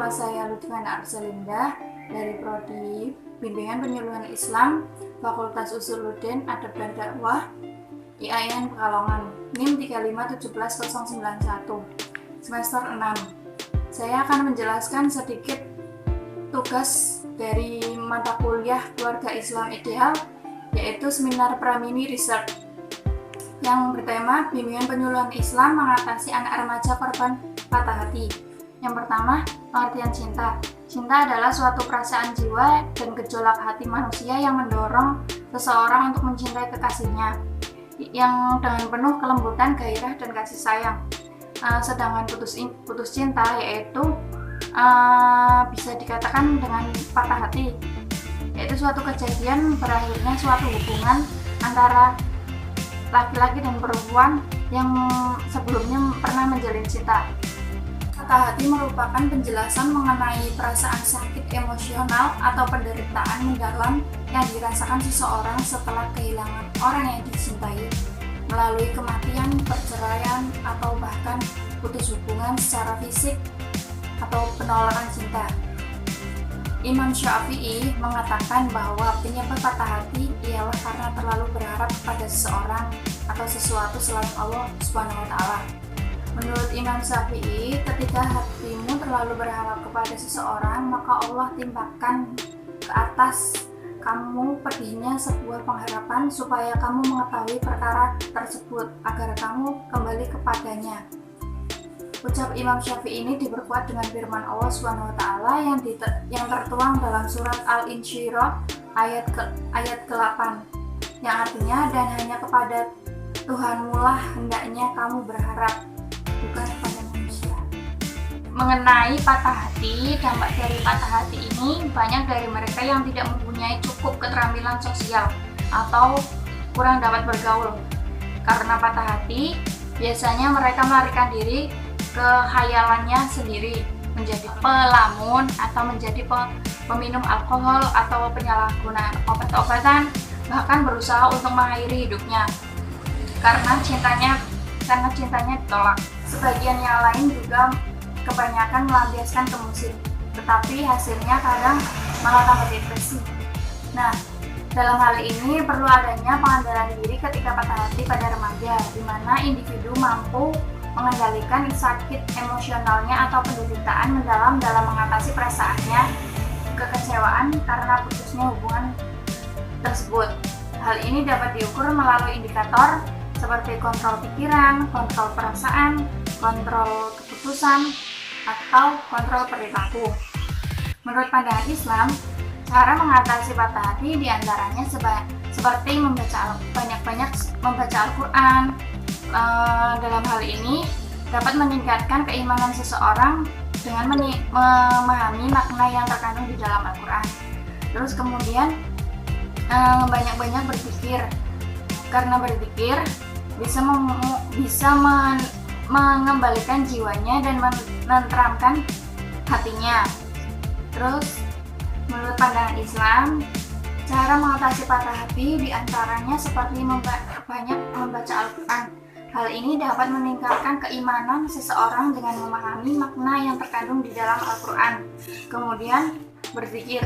Nama saya Lutfiana Arsalinda dari Prodi Bimbingan Penyuluhan Islam Fakultas Usuluddin Adab dan Dakwah IAIN Pekalongan NIM 3517091 semester 6. Saya akan menjelaskan sedikit tugas dari mata kuliah Keluarga Islam Ideal, yaitu Seminar Pramini Research yang bertema Bimbingan Penyuluhan Islam Mengatasi Anak Remaja Korban Patah Hati. Yang pertama, pengertian cinta. Cinta adalah suatu perasaan jiwa dan gejolak hati manusia yang mendorong seseorang untuk mencintai kekasihnya, yang dengan penuh kelembutan, gairah, dan kasih sayang. Sedangkan putus cinta yaitu bisa dikatakan dengan patah hati, yaitu suatu kejadian berakhirnya suatu hubungan antara laki-laki dan perempuan yang sebelumnya pernah menjalin cinta. Patah hati merupakan penjelasan mengenai perasaan sakit emosional atau penderitaan mendalam yang dirasakan seseorang setelah kehilangan orang yang dicintai melalui kematian, perceraian, atau bahkan putus hubungan secara fisik atau penolakan cinta. Imam Syafi'i mengatakan bahwa penyebab patah hati ialah karena terlalu berharap kepada seseorang atau sesuatu selain Allah Subhanahu wa Ta'ala. Menurut Imam Syafi'i, ketika hatimu terlalu berharap kepada seseorang, maka Allah timpakan ke atas kamu pedihnya sebuah pengharapan supaya kamu mengetahui perkara tersebut agar kamu kembali kepadanya. Ucap Imam Syafi'i ini diperkuat dengan firman Allah Subhanahu wa Ta'ala yang tertuang dalam surat Al-Insyirah ayat ke-8 yang artinya, dan hanya kepada Tuhanmu lah hendaknya kamu berharap, bukan pada manusia. Mengenai patah hati, dampak dari patah hati ini banyak dari mereka yang tidak mempunyai cukup keterampilan sosial atau kurang dapat bergaul. Karena patah hati, biasanya mereka melarikan diri ke khayalannya sendiri, menjadi pelamun atau menjadi peminum alkohol atau penyalahgunaan obat-obatan, bahkan berusaha untuk mengakhiri hidupnya karena cintanya ditolak. Sebagian yang lain juga kebanyakan melampiaskan ke musik, tetapi hasilnya kadang malah tambah depresi. Nah, dalam hal ini perlu adanya pengendalian diri ketika patah hati pada remaja, di mana individu mampu mengendalikan sakit emosionalnya atau penderitaan mendalam dalam mengatasi perasaannya kekecewaan karena putusnya hubungan tersebut. Hal ini dapat diukur melalui indikator seperti kontrol pikiran, kontrol perasaan, kontrol keputusan, atau kontrol perilaku. Menurut pandangan Islam, cara mengatasi patah hati diantaranya seperti banyak-banyak membaca Al-Quran. Dalam hal ini dapat meningkatkan keimanan seseorang dengan memahami makna yang terkandung di dalam Al-Quran. Terus kemudian banyak-banyak berpikir, karena berpikir bisa mengembalikan jiwanya dan menenteramkan hatinya. Terus menurut pandangan Islam, cara mengatasi patah hati diantaranya seperti banyak membaca Al-Quran. Hal ini dapat meningkatkan keimanan seseorang dengan memahami makna yang terkandung di dalam Al-Quran. Kemudian berzikir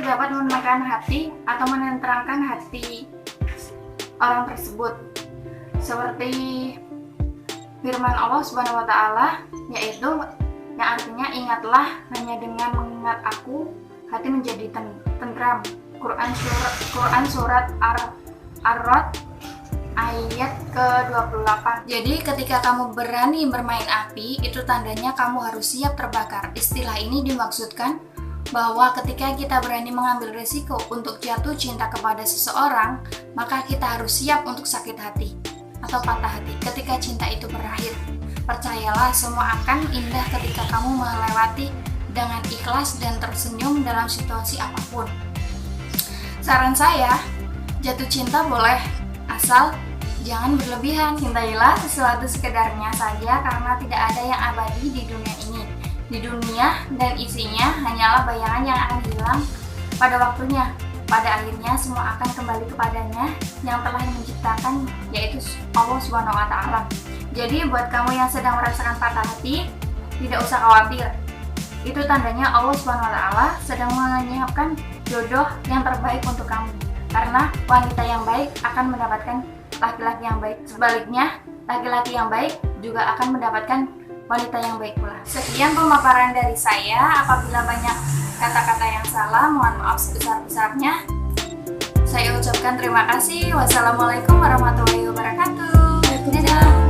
dapat menenangkan hati atau menenteramkan hati orang tersebut, seperti firman Allah Subhanahu wa Ta'ala, yaitu yang artinya, ingatlah, hanya dengan mengingat aku hati menjadi tentram. Quran surat Ar-Ra'd ayat ke-28. Jadi ketika kamu berani bermain api, itu tandanya kamu harus siap terbakar. Istilah ini dimaksudkan bahwa ketika kita berani mengambil risiko untuk jatuh cinta kepada seseorang, maka kita harus siap untuk sakit hati atau patah hati ketika cinta itu berakhir. Percayalah, semua akan indah ketika kamu melewati dengan ikhlas dan tersenyum dalam situasi apapun. Saran saya, jatuh cinta boleh, asal jangan berlebihan. Cintailah sesuatu sekedarnya saja, karena tidak ada yang abadi di dunia ini. Di dunia dan isinya hanyalah bayangan yang akan hilang pada waktunya. Pada akhirnya semua akan kembali kepadanya yang telah menciptakan, yaitu Allah Subhanahu wa Ta'ala. Jadi buat kamu yang sedang merasakan patah hati, tidak usah khawatir. Itu tandanya Allah Subhanahu wa taala sedang menyiapkan jodoh yang terbaik untuk kamu. Karena wanita yang baik akan mendapatkan laki-laki yang baik. Sebaliknya, laki-laki yang baik juga akan mendapatkan wanita yang baik pula. Sekian pemaparan dari saya. Apabila banyak kata-kata yang salah, mohon maaf sebesar-besarnya. Saya ucapkan terima kasih. Wassalamualaikum warahmatullahi wabarakatuh. Dadah.